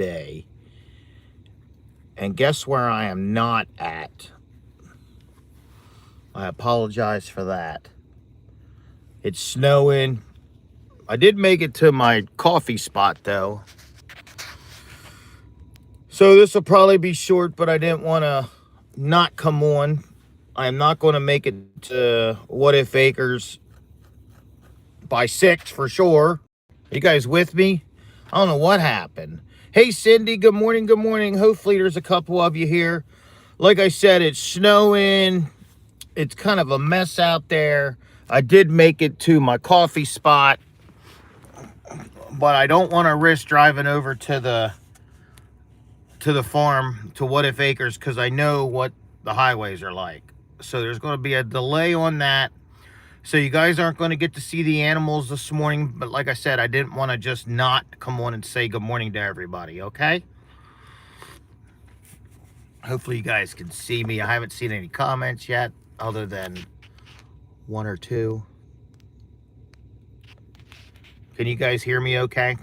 Sunday. And guess where I am not at? I apologize for that. It's snowing. I did make it to my coffee spot though. So this will probably be short, but I didn't want to not come on. I'm not going to make it to What If Acres by 6 for sure. You guys with me? I don't know what happened. Hey, Cindy, good morning, good morning. Hopefully there's a couple of you here. Like I said, it's snowing. It's kind of a mess out there. I did make it to my coffee spot, but I don't want to risk driving over to the farm, to What If Acres, because I know what the highways are like. So there's going to be a delay on that. So you guys aren't going to get to see the animals this morning. But like I said, I didn't want to just not come on and say good morning to everybody, okay? Hopefully you guys can see me. I haven't seen any comments yet, other than 1 or 2. Can you guys hear me okay?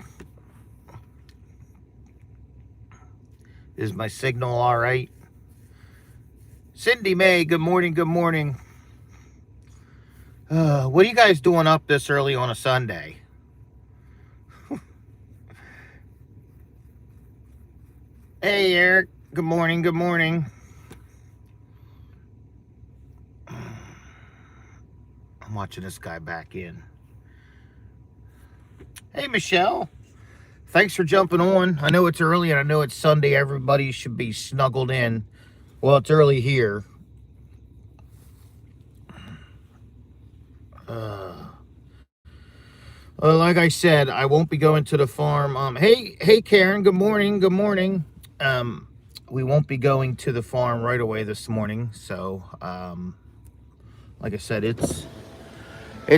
Is my signal all right? Cindy May, good morning, good morning. What are you guys doing up this early on a Sunday? Hey, Eric. Good morning, good morning. I'm watching this guy back in. Hey, Michelle. Thanks for jumping on. I know it's early and I know it's Sunday. Everybody should be snuggled in. Well, it's early here. Like I said, I won't be going to the farm. Hey, Karen. Good morning. Good morning. We won't be going to the farm right away this morning. So, like I said, it's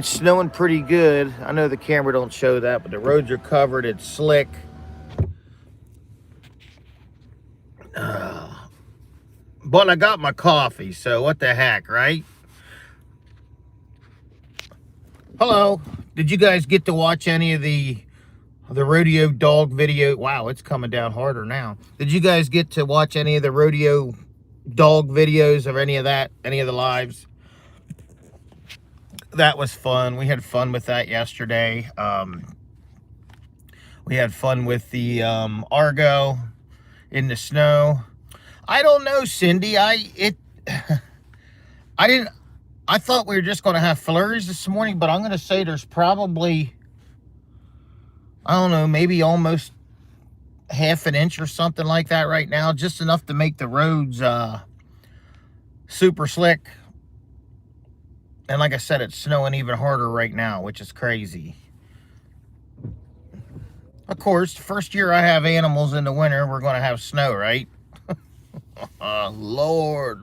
snowing pretty good. I know the camera don't show that, but the roads are covered. It's slick. But I got my coffee, so what the heck, right? Hello. Did you guys get to watch any of the rodeo dog video? Wow, it's coming down harder now. Did you guys get to watch any of the rodeo dog videos or any of that, any of the lives? That was fun. We had fun with that yesterday. We had fun with the Argo in the snow. I don't know, Cindy. I thought we were just going to have flurries this morning, but I'm going to say there's probably, I don't know, maybe almost half an inch or something like that right now. Just enough to make the roads super slick. And like I said, it's snowing even harder right now, which is crazy. Of course, the first year I have animals in the winter, we're going to have snow, right? Lord.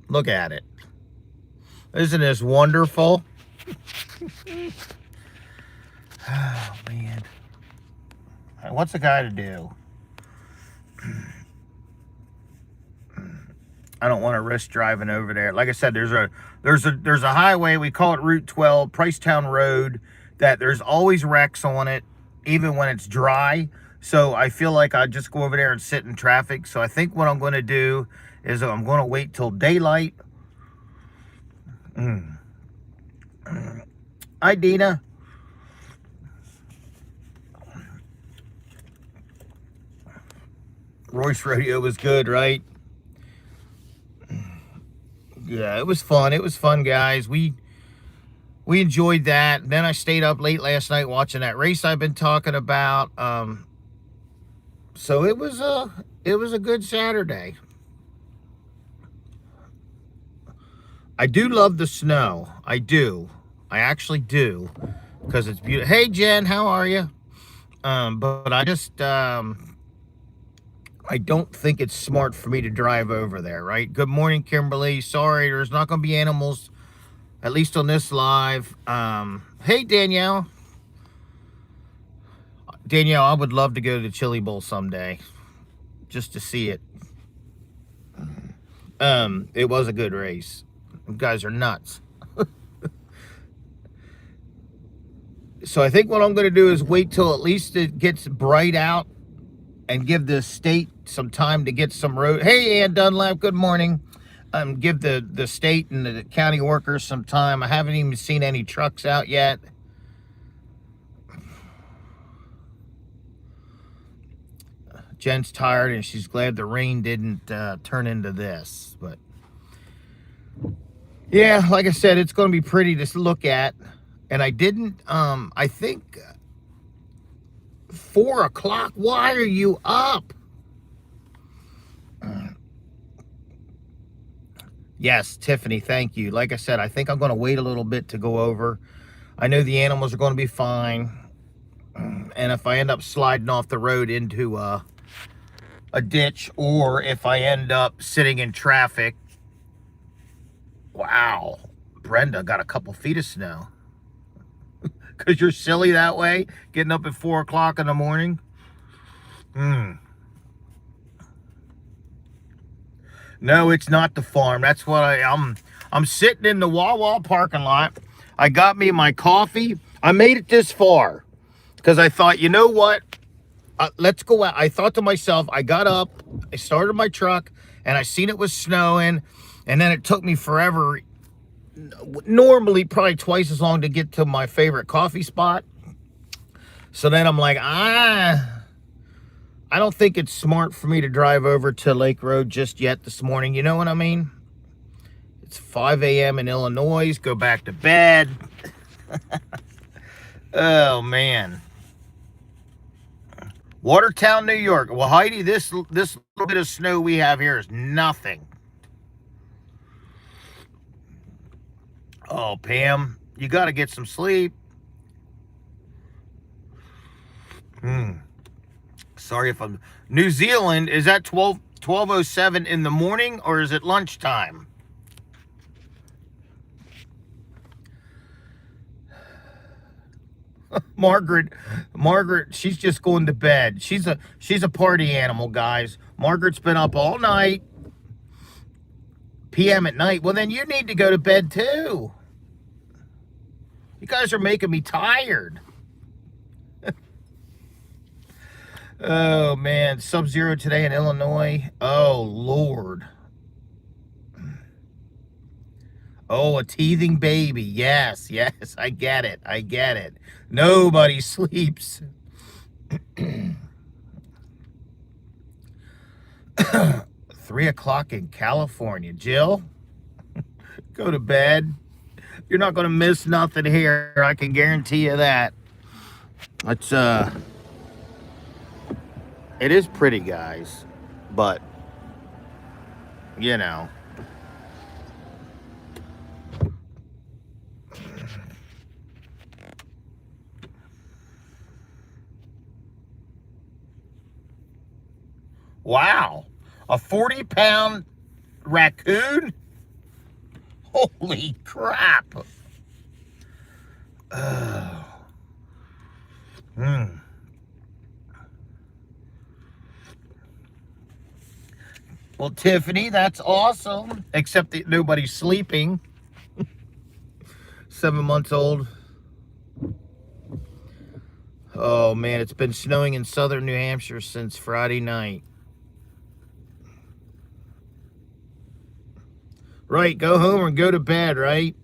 Look at it. Isn't this wonderful? Oh, man. What's a guy to do? I don't want to risk driving over there. Like I said, there's a highway, we call it Route 12, Pricetown Road, that there's always wrecks on it, even when it's dry. So I feel like I just go over there and sit in traffic. So I think what I'm going to do is I'm going to wait till daylight. Hi, Dina. Royce Rodeo was good, right? Yeah, it was fun. It was fun, guys. We enjoyed that. Then I stayed up late last night watching that race I've been talking about. So it was a good Saturday. I do love the snow. I do. I actually do, because it's beautiful. Hey, Jen, how are you? But I just I don't think it's smart for me to drive over there, right? Good morning, Kimberly. Sorry, there's not going to be animals, at least on this live. Hey, Danielle. Danielle, I would love to go to the Chili Bowl someday, just to see it. It was a good race. You guys are nuts. So I think what I'm going to do is wait till at least it gets bright out and give the state some time to get some road. Hey, Ann Dunlap, good morning. Give the state and the county workers some time. I haven't even seen any trucks out yet. Jen's tired and she's glad the rain didn't turn into this. But yeah, like I said, it's going to be pretty to look at. And I didn't, I think 4 o'clock. Why are you up? Yes, Tiffany, thank you. Like I said, I think I'm going to wait a little bit to go over. I know the animals are going to be fine. And if I end up sliding off the road into a ditch, or if I end up sitting in traffic. Wow, Brenda got a couple feet of snow. Because you're silly that way, getting up at 4 o'clock in the morning. No, it's not the farm. That's what I'm sitting in the Wawa parking lot. I got me my coffee. I made it this far because I thought, you know what? Let's go out. I thought to myself, I got up, I started my truck, and I seen it was snowing, and then it took me forever, normally probably twice as long to get to my favorite coffee spot. So then I'm like, I don't think it's smart for me to drive over to Lake Road just yet this morning. You know what I mean? It's 5 a.m. in Illinois. Go back to bed. Oh, man. Watertown, New York. Well, Heidi, this little bit of snow we have here is nothing. Oh, Pam, you got to get some sleep. Sorry if I'm... New Zealand, is that 12:07 in the morning, or is it lunchtime? Margaret, she's just going to bed. She's a party animal, guys. Margaret's been up all night. PM at night. Well, then you need to go to bed too. You guys are making me tired. Oh, man. Sub-zero today in Illinois. Oh, Lord. Oh, a teething baby. Yes, I get it. Nobody sleeps. 3 o'clock in California. Jill, go to bed. You're not going to miss nothing here. I can guarantee you that. It's, it is pretty, guys. But, you know. Wow. A 40-pound raccoon? Holy crap. Well, Tiffany, that's awesome. Except that nobody's sleeping. 7 months old. Oh, man, it's been snowing in southern New Hampshire since Friday night. Right, go home or go to bed, right?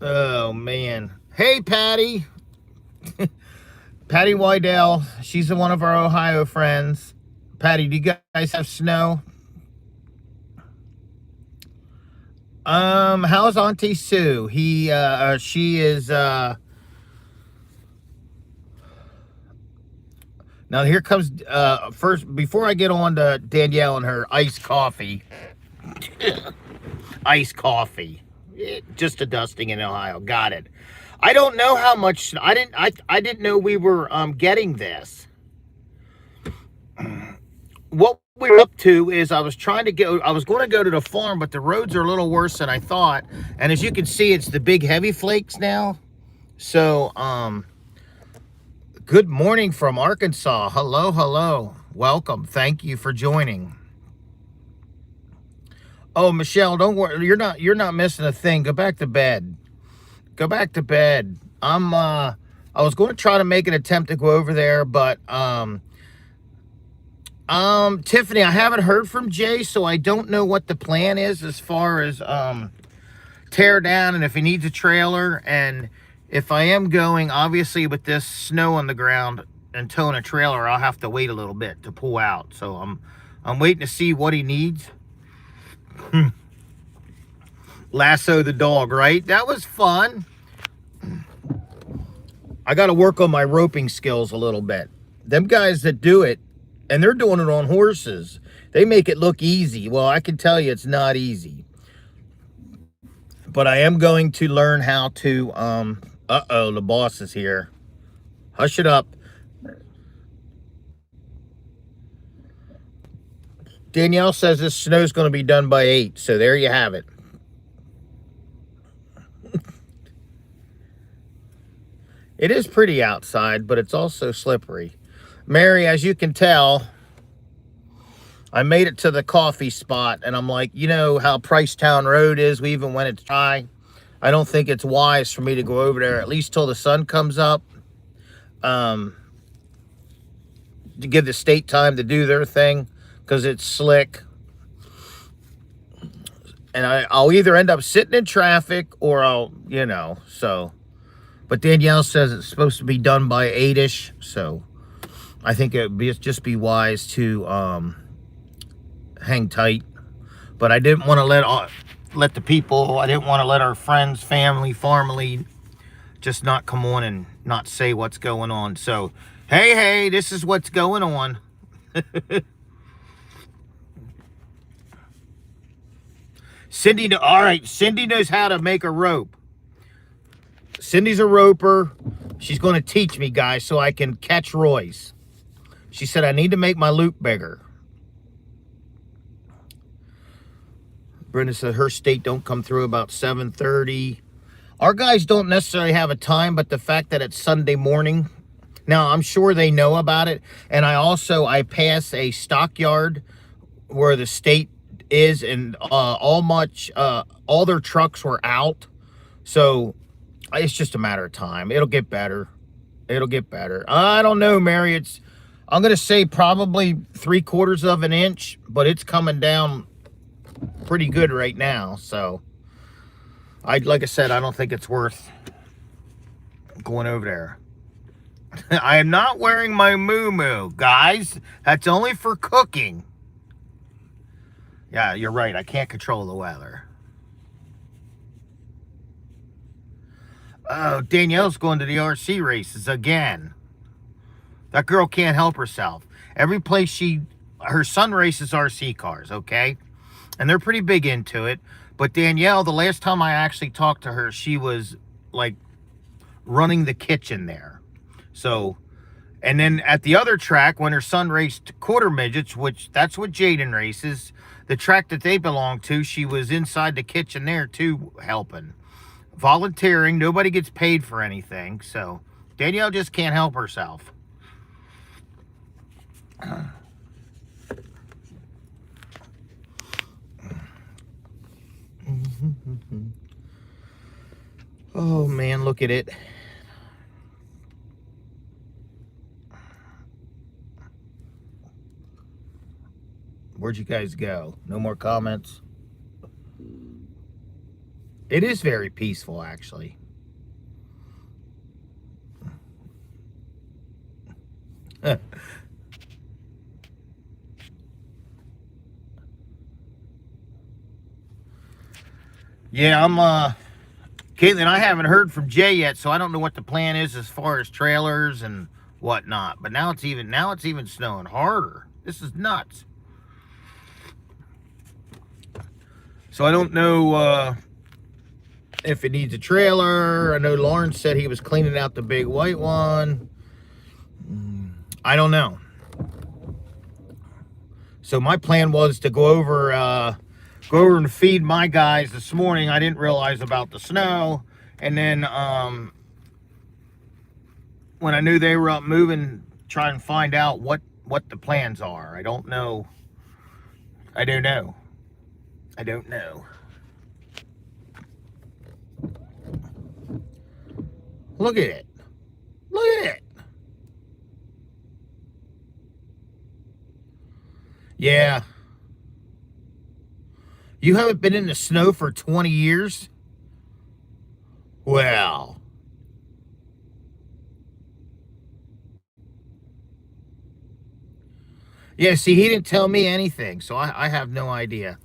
Oh, man. Hey, Patty. Patty Wydell. She's one of our Ohio friends. Patty, do you guys have snow? How's Auntie Sue? She is, now here comes, first, before I get on to Danielle and her iced coffee. Iced coffee. Just a dusting in Ohio. Got it. I don't know how much, I didn't know we were, getting this. What we're up to is I was going to go to the farm, but the roads are a little worse than I thought. And as you can see, it's the big heavy flakes now. So, good morning from Arkansas. Hello. Welcome. Thank you for joining. Oh, Michelle, don't worry. You're not missing a thing. Go back to bed. Go back to bed. I'm I was going to try to make an attempt to go over there, but Tiffany, I haven't heard from Jay, so I don't know what the plan is as far as tear down and if he needs a trailer. And if I am going, obviously with this snow on the ground and towing a trailer, I'll have to wait a little bit to pull out. So I'm waiting to see what he needs. Lasso the dog, right? That was fun. I got to work on my roping skills a little bit. Them guys that do it, and they're doing it on horses, they make it look easy. Well, I can tell you it's not easy. But I am going to learn how to, uh-oh, the boss is here. Hush it up. Danielle says this snow's going to be done by 8, so there you have it. It is pretty outside, but it's also slippery. Mary, as you can tell, I made it to the coffee spot, and I'm like, you know how Pricetown Road is? We even went to try. I don't think it's wise for me to go over there, at least till the sun comes up, to give the state time to do their thing, because it's slick. And I'll either end up sitting in traffic, or I'll, you know, so. But Danielle says it's supposed to be done by 8-ish, so I think it would just be wise to hang tight. But I didn't want to let the people, I didn't want to let our friends, family just not come on and not say what's going on. So, hey, this is what's going on. Cindy, all right, Cindy knows how to make a rope. Cindy's a roper. She's going to teach me, guys, so I can catch Roy's. She said I need to make my loop bigger. Brenda said her state don't come through about 7:30. Our guys don't necessarily have a time, but the fact that it's Sunday morning. Now, I'm sure they know about it. And I pass a stockyard where the state is, and all their trucks were out. So it's just a matter of time. It'll get better. It'll get better. I don't know, Mary. I'm going to say probably 3/4 of an inch, but it's coming down pretty good right now. So, like I said, I don't think it's worth going over there. I am not wearing my moo-moo, guys. That's only for cooking. Yeah, you're right. I can't control the weather. Oh, Danielle's going to the RC races again. That girl can't help herself. Every place her son races RC cars, okay? And they're pretty big into it. But Danielle, the last time I actually talked to her, she was like running the kitchen there. So, and then at the other track, when her son raced quarter midgets, which that's what Jaden races, the track that they belong to, she was inside the kitchen there too, helping. Volunteering, nobody gets paid for anything, so Danielle just can't help herself. Oh man, look at it. Where'd you guys go? No more comments? It is very peaceful, actually. Yeah, Caitlin, I haven't heard from Jay yet, so I don't know what the plan is as far as trailers and whatnot. But now it's even snowing harder. This is nuts. So I don't know if it needs a trailer. I know Lawrence said he was cleaning out the big white one. I don't know. So my plan was to go over and feed my guys this morning. I didn't realize about the snow. And then when I knew they were up moving, try and find out what the plans are. I don't know. I don't know. Look at it. Yeah. You haven't been in the snow for 20 years? Well, yeah, see, he didn't tell me anything, so I have no idea.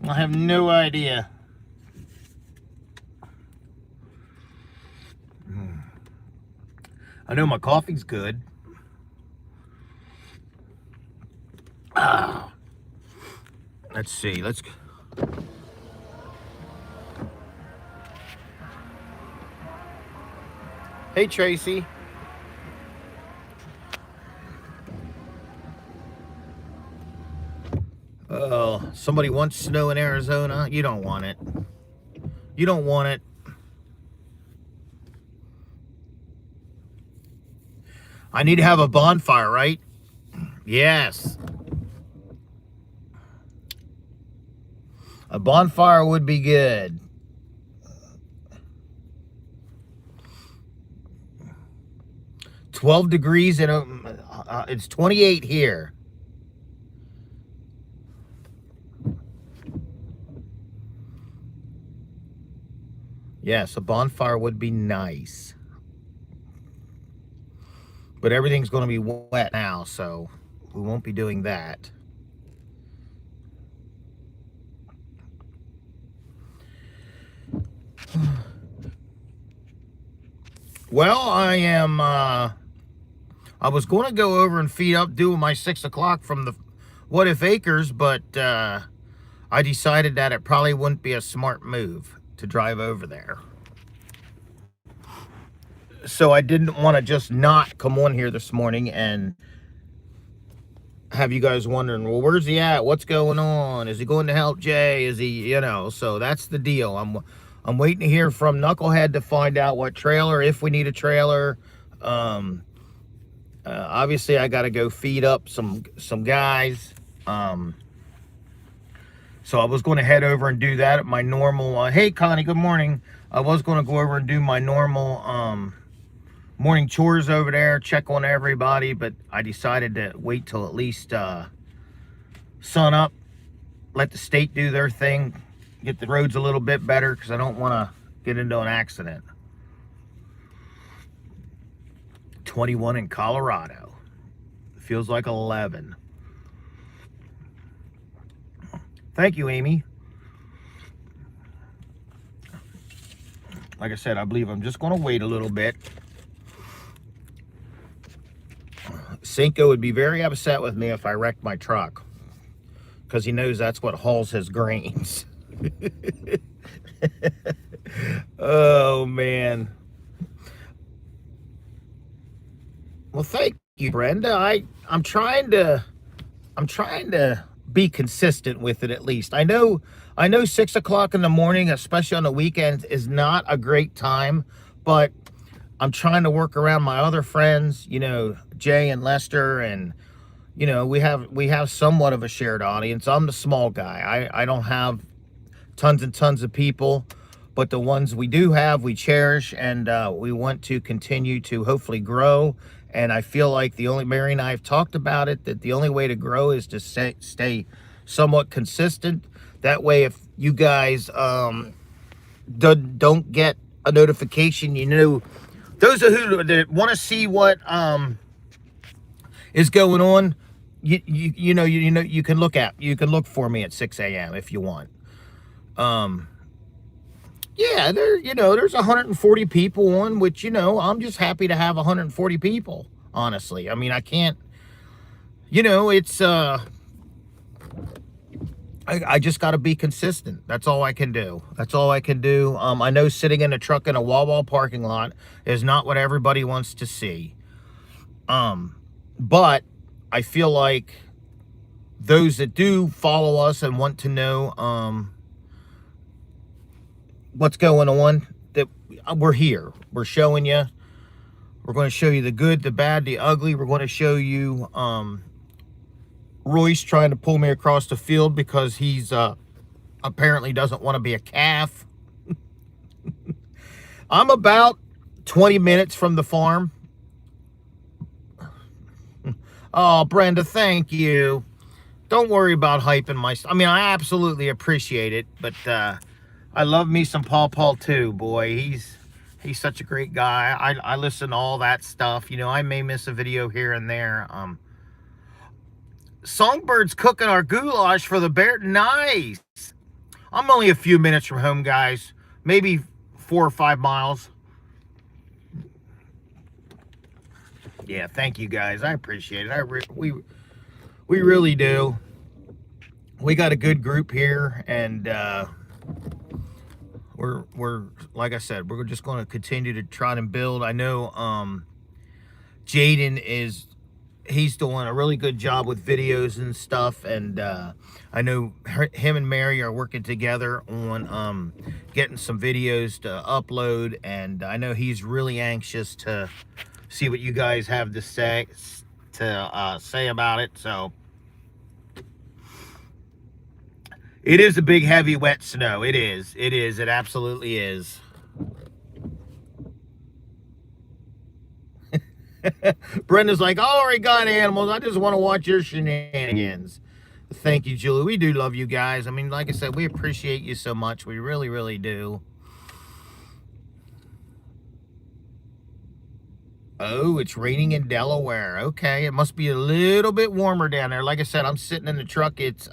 I have no idea. I know my coffee's good. Ah, let's see. Let's. Hey, Tracy. Oh, somebody wants snow in Arizona. You don't want it. You don't want it. I need to have a bonfire, right? Yes. A bonfire would be good. $12 degrees and it's 28 here. Yes, a bonfire would be nice. But everything's going to be wet now, so we won't be doing that. Well, I was going to go over and feed up, doing my 6 o'clock from the What If Acres, but I decided that it probably wouldn't be a smart move to drive over there. So I didn't want to just not come on here this morning and have you guys wondering, well, where's he at? What's going on? Is he going to help Jay? Is he, so that's the deal. I'm waiting to hear from Knucklehead to find out what trailer, if we need a trailer. Obviously I got to go feed up some guys. So I was going to head over and do that at my normal, hey Connie, good morning. I was going to go over and do my normal, morning chores over there, check on everybody, but I decided to wait till at least sun up, let the state do their thing, get the roads a little bit better, because I don't want to get into an accident. 21 in Colorado. Feels like 11. Thank you, Amy. Like I said, I believe I'm just going to wait a little bit. Cinco would be very upset with me if I wrecked my truck, because he knows that's what hauls his grains. Oh man. Well, thank you, Brenda. I'm trying to be consistent with it at least. I know 6 o'clock in the morning, especially on the weekends, is not a great time, but I'm trying to work around my other friends, Jay and Lester, and we have somewhat of a shared audience. I'm the small guy. I don't have tons and tons of people, but the ones we do have, we cherish, and we want to continue to hopefully grow. And I feel like Mary and I have talked about it, that the only way to grow is to stay somewhat consistent. That way, if you guys don't get a notification, those who that want to see what is going on, you can look for me at 6 a.m. if you want. Yeah, there's 140 people on, which, I'm just happy to have 140 people, honestly. I mean, I can't, it's, I just got to be consistent. That's all I can do. That's all I can do. I know sitting in a truck in a Wawa parking lot is not what everybody wants to see. But I feel like those that do follow us and want to know, what's going on, that we're here. We're showing you. We're going to show you the good, the bad, the ugly. We're going to show you Royce trying to pull me across the field because he's apparently doesn't want to be a calf. I'm about 20 minutes from the farm. Oh, Brenda, thank you. Don't worry about hyping my... I mean, I absolutely appreciate it, but I love me some Paw Paw too, boy. He's such a great guy. I listen to all that stuff. You know, I may miss a video here and there. Songbird's cooking our goulash for the bear. Nice. I'm only a few minutes from home, guys. Maybe 4 or 5 miles. Yeah, thank you guys. I appreciate it. We really do. We got a good group here, and we're like I said, we're just going to continue to try and build. I know Jaden he's doing a really good job with videos and stuff, and I know him and Mary are working together on getting some videos to upload, and I know he's really anxious to see what you guys have to say about it. So it is a big, heavy, wet snow. It is. It absolutely is. Brenda's like, I already got animals. I just want to watch your shenanigans. Thank you, Julie. We do love you guys. I mean, like I said, we appreciate you so much. We really, really do. Oh, it's raining in Delaware. Okay, it must be a little bit warmer down there. Like I said, I'm sitting in the truck. It's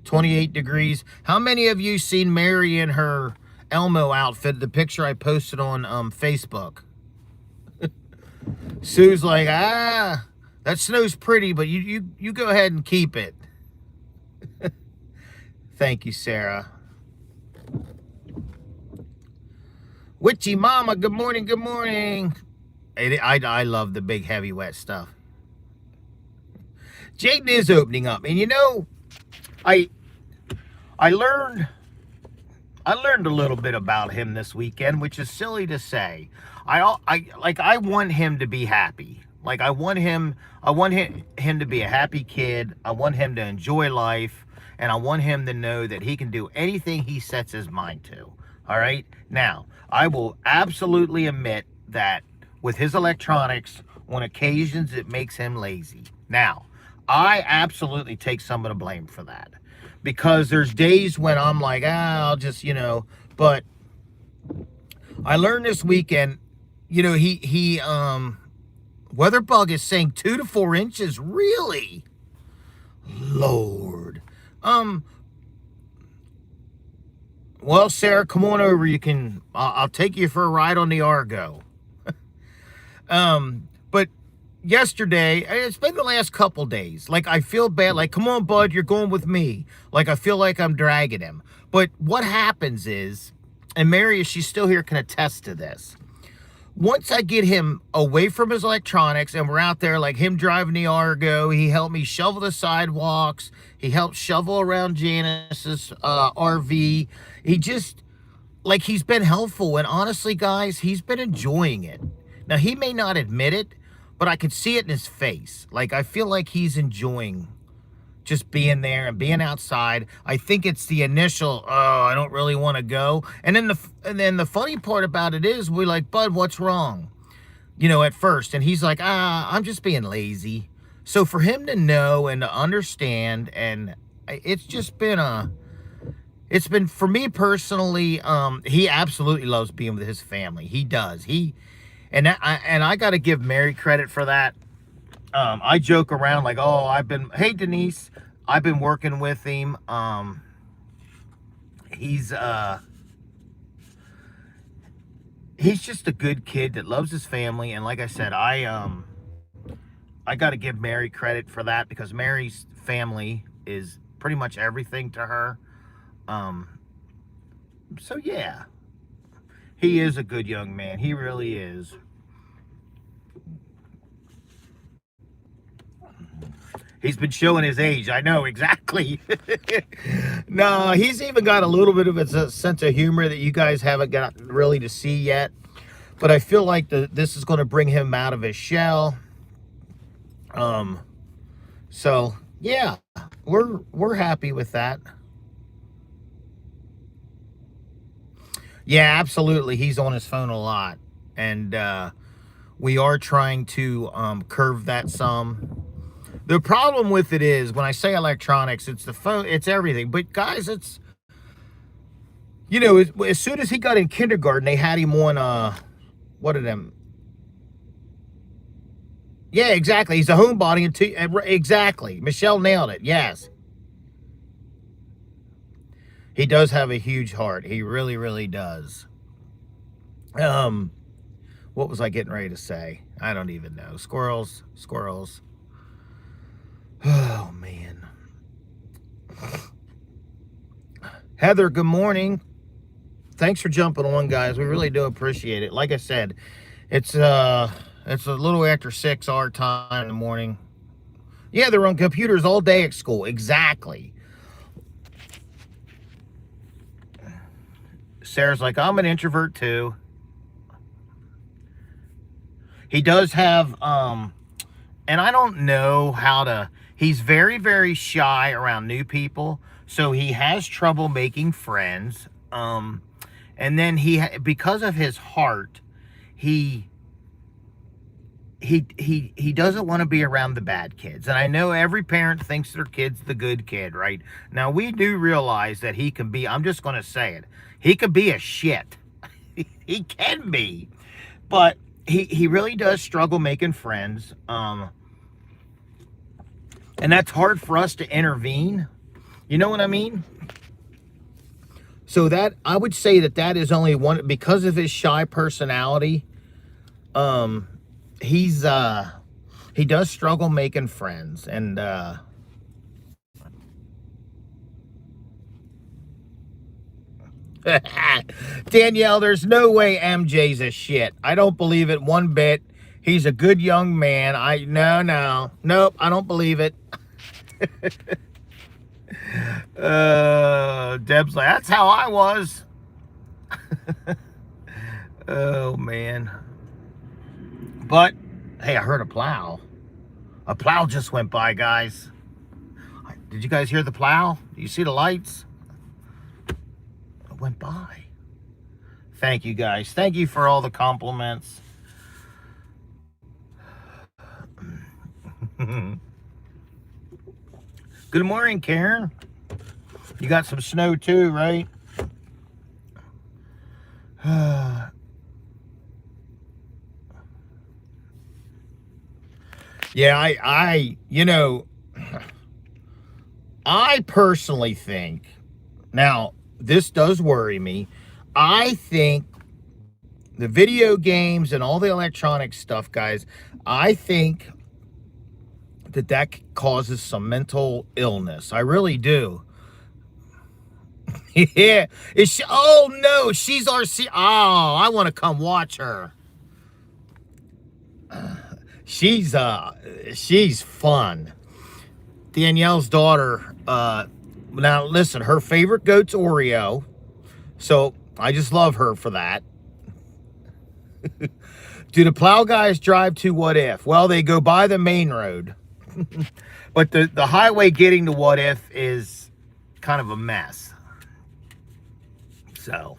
28 degrees. How many of you seen Mary in her Elmo outfit, the picture I posted on Facebook? Sue's like, that snow's pretty, but you go ahead and keep it. Thank you, Sarah. Witchy Mama, good morning, good morning. I love the big, heavy, wet stuff. Jaden is opening up, and you know, I learned a little bit about him this weekend, which is silly to say. I want him to be happy. Like I want him to be a happy kid. I want him to enjoy life, and I want him to know that he can do anything he sets his mind to. All right? Now, I will absolutely admit that with his electronics, on occasions it makes him lazy. Now, I absolutely take some of the blame for that, because there's days when I'm like, I'll just, but I learned this weekend, Weatherbug is saying 2 to 4 inches. Really? Lord. Well, Sarah, come on over. I'll take you for a ride on the Argo. But yesterday, it's been the last couple days, like I feel bad, like, come on, bud, you're going with me. Like I feel like I'm dragging him. But what happens is, and Mary, if she's still here, can attest to this, once I get him away from his electronics and we're out there, like him driving the Argo, he helped me shovel the sidewalks, he helped shovel around Janice's RV. He just, like, he's been helpful, and honestly, guys, he's been enjoying it. Now, he may not admit it, but I could see it in his face. Like, I feel like he's enjoying just being there and being outside. I think it's the initial, oh, I don't really want to go. And then the funny part about it is, we're like, Bud, what's wrong? At first. And he's like, I'm just being lazy. So for him to know and to understand, and it's just been for me personally, he absolutely loves being with his family. He does. And I got to give Mary credit for that. I joke around like, hey, Denise, I've been working with him. He's just a good kid that loves his family. And like I said, I got to give Mary credit for that, because Mary's family is pretty much everything to her. So yeah, he is a good young man. He really is. He's been showing his age. I know, exactly. No, he's even got a little bit of a sense of humor that you guys haven't got really to see yet. But I feel like this is going to bring him out of his shell. So yeah, we're happy with that. Yeah, absolutely. He's on his phone a lot, and we are trying to curve that some. The problem with it is, when I say electronics, it's the phone, it's everything. But guys, it's, you know, as soon as he got in kindergarten, they had him on, what are them? Yeah, exactly. He's a homebody. Exactly. Michelle nailed it. Yes. He does have a huge heart. He really, really does. What was I getting ready to say? I don't even know. Squirrels. Oh, man. Heather, good morning. Thanks for jumping on, guys. We really do appreciate it. Like I said, it's a little after 6 our time in the morning. Yeah, they're on computers all day at school. Exactly. Sarah's like, I'm an introvert too. He does have, and I don't know how to, he's very, very shy around new people. So he has trouble making friends. And then because of his heart, he doesn't want to be around the bad kids. And I know every parent thinks their kid's the good kid, right? Now, we do realize that he can be, I'm just going to say it, he could be a shit. He can be. But he really does struggle making friends. And that's hard for us to intervene. You know what I mean? So that, I would say that is only one, because of his shy personality. He does struggle making friends, and Danielle, there's no way MJ's a shit. I don't believe it one bit. He's a good young man. Nope, I don't believe it. Deb's like, that's how I was. Oh, man. But, hey, I heard a plow. A plow just went by, guys. Did you guys hear the plow? Do you see the lights? It went by. Thank you, guys. Thank you for all the compliments. Good morning, Karen. You got some snow too, right? Yeah, I personally think, now, this does worry me. I think the video games and all the electronic stuff, guys, I think that causes some mental illness. I really do. Yeah. Oh, no, she's RC. Oh, I want to come watch her. She's fun. Danielle's daughter, now listen, her favorite goat's Oreo. So I just love her for that. Do the plow guys drive to What If? Well, they go by the main road. But the highway getting to What If is kind of a mess. So.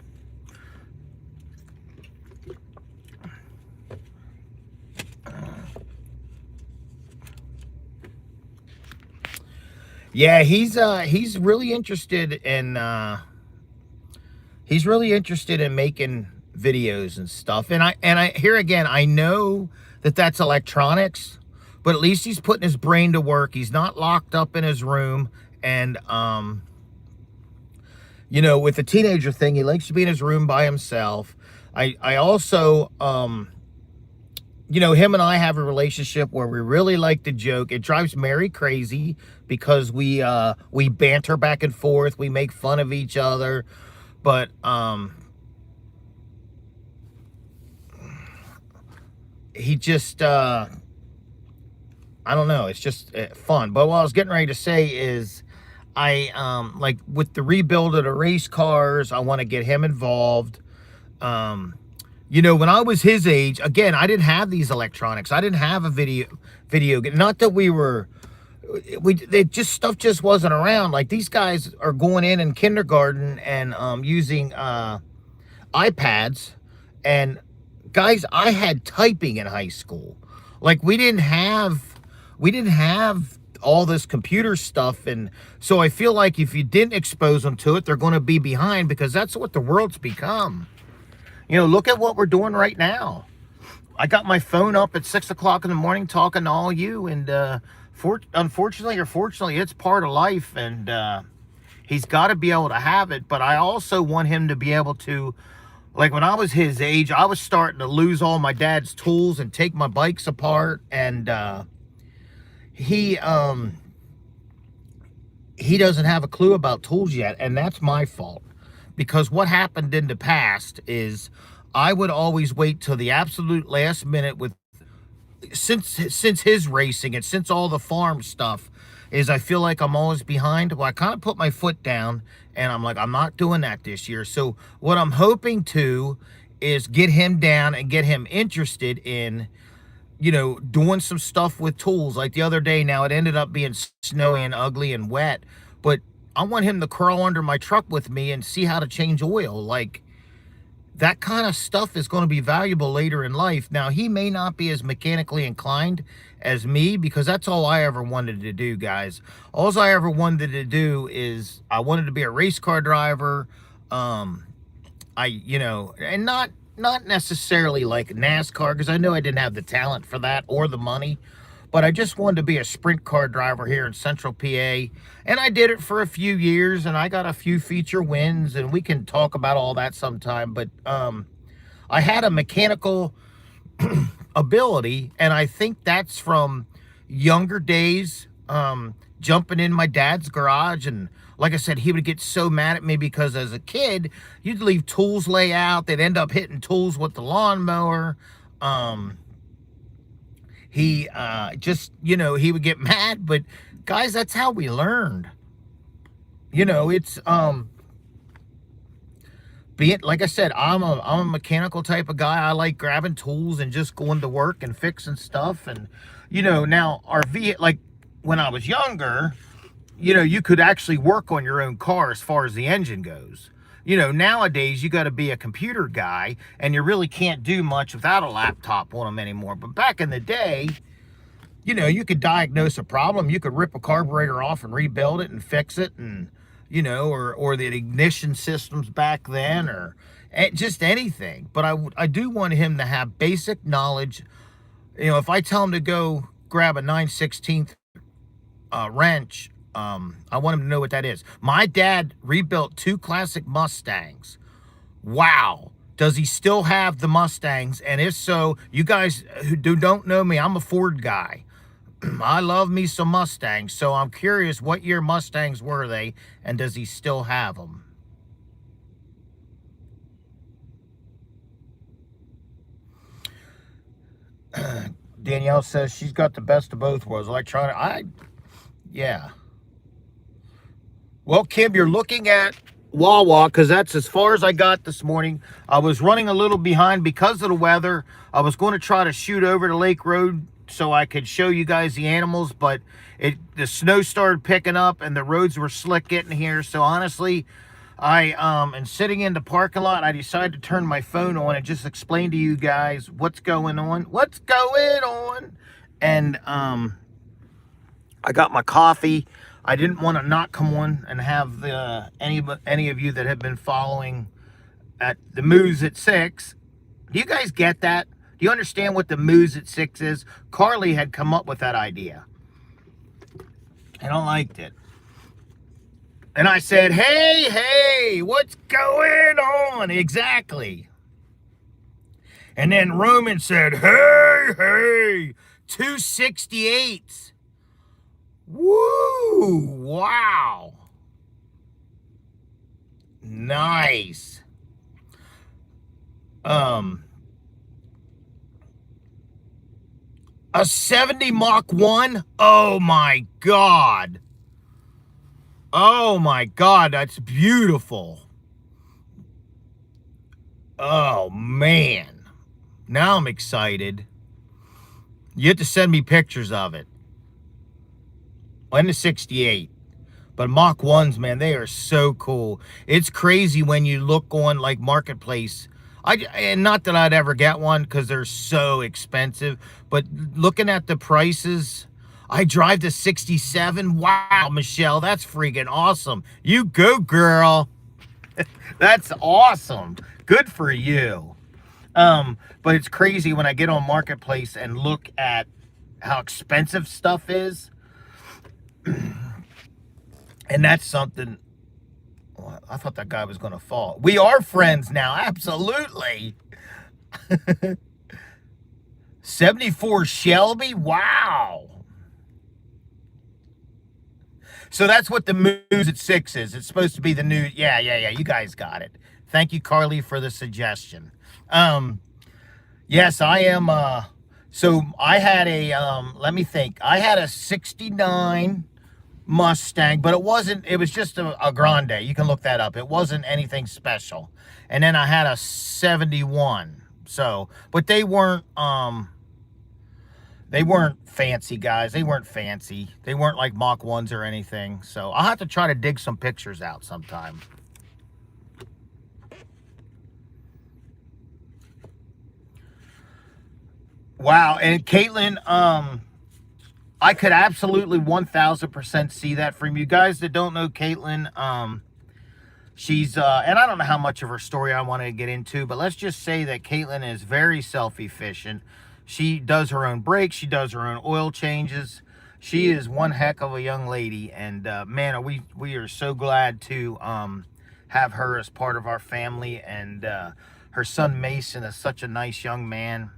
Yeah, he's really interested in making videos and stuff. And I here again, I know that that's electronics, but at least he's putting his brain to work. He's not locked up in his room. And you know, with the teenager thing, he likes to be in his room by himself. I also you know, him and I have a relationship where we really like to joke. It drives Mary crazy because we banter back and forth. We make fun of each other. But he just I don't know. It's just fun. But what I was getting ready to say is I like with the rebuild of the race cars, I want to get him involved. You know, when I was his age, again, I didn't have these electronics. I didn't have a video game. Not that stuff just wasn't around. Like, these guys are going in kindergarten and using iPads. And guys, I had typing in high school. Like, we didn't have all this computer stuff. And so I feel like if you didn't expose them to it, they're going to be behind, because that's what the world's become. You know, look at what we're doing right now. I got my phone up at 6 o'clock in the morning talking to all you, and unfortunately or fortunately, it's part of life, and he's got to be able to have it. But I also want him to be able to, like when I was his age, I was starting to lose all my dad's tools and take my bikes apart, and he doesn't have a clue about tools yet, and that's my fault. Because what happened in the past is I would always wait till the absolute last minute with, since his racing and since all the farm stuff, is I feel like I'm always behind. Well, I kind of put my foot down, and I'm like, I'm not doing that this year. So what I'm hoping to is get him down and get him interested in, you know, doing some stuff with tools. Like the other day, now it ended up being snowy and ugly and wet, but I want him to crawl under my truck with me and see how to change oil. Like, that kind of stuff is going to be valuable later in life. Now, he may not be as mechanically inclined as me, because that's all I ever wanted to do, guys. All I ever wanted to do is I wanted to be a race car driver. You know, and not necessarily like NASCAR, because I know I didn't have the talent for that or the money. But I just wanted to be a sprint car driver here in Central PA. And I did it for a few years, and I got a few feature wins, and we can talk about all that sometime. But I had a mechanical ability, and I think that's from younger days, jumping in my dad's garage. And like I said, he would get so mad at me because as a kid, you'd leave tools lay out. They'd end up hitting tools with the lawnmower. He just, you know, he would get mad. But guys, that's how we learned. You know, it's being, like I said, I'm a mechanical type of guy. I like grabbing tools and just going to work and fixing stuff. And you know, now our like when I was younger, you know, you could actually work on your own car as far as the engine goes. You know, nowadays you got to be a computer guy, and you really can't do much without a laptop on them anymore. But back in the day, you know, you could diagnose a problem. You could rip a carburetor off and rebuild it and fix it, and you know, or the ignition systems back then, or just anything. But I do want him to have basic knowledge. You know, if I tell him to go grab a 9/16 wrench, I want him to know what that is. My dad rebuilt 2 classic Mustangs. Wow. Does he still have the Mustangs? And if so, you guys who don't know me, I'm a Ford guy. I love me some Mustangs. So I'm curious, what year Mustangs were they? And does he still have them? Danielle says she's got the best of both worlds. Electronic. Yeah. Well, Kim, you're looking at Wawa, because that's as far as I got this morning. I was running a little behind because of the weather. I was going to try to shoot over to Lake Road so I could show you guys the animals, but the snow started picking up and the roads were slick getting here. So honestly, I am sitting in the parking lot. I decided to turn my phone on and just explain to you guys what's going on. What's going on? And I got my coffee. I didn't want to not come on and have any of you that have been following at the Moos at 6. Do you guys get that? Do you understand what the Moos at 6 is? Carly had come up with that idea, and I liked it. And I said, hey, what's going on? Exactly. And then Roman said, hey, 268. Woo! Wow. Nice. A 70 Mach 1? Oh my God. Oh my God, that's beautiful. Oh man. Now I'm excited. You have to send me pictures of it. And the 68. But Mach 1s, man, they are so cool. It's crazy when you look on like Marketplace. And not that I'd ever get one because they're so expensive. But looking at the prices, I drive to 67. Wow, Michelle, that's freaking awesome. You go, girl. That's awesome. Good for you. But it's crazy when I get on Marketplace and look at how expensive stuff is. And that's something. Well, I thought that guy was going to fall. We are friends now. Absolutely. 74 Shelby. Wow. So that's what the Moos at 6 is. It's supposed to be the new. Yeah. You guys got it. Thank you, Carly, for the suggestion. Yes, I am. So I had a, let me think. I had a 69 Mustang, but it wasn't, it was just a Grande. You can look that up. It wasn't anything special. And then I had a 71. So, but they weren't fancy, guys. They weren't fancy. They weren't like Mach 1s or anything. So I'll have to try to dig some pictures out sometime. Wow. And Caitlin, I could absolutely 1000% see that from you guys that don't know Caitlin. She's, and I don't know how much of her story I want to get into, but let's just say that Caitlin is very self-efficient. She does her own brakes. She does her own oil changes. She is one heck of a young lady. And, man, we are so glad to, have her as part of our family. And, her son Mason is such a nice young man.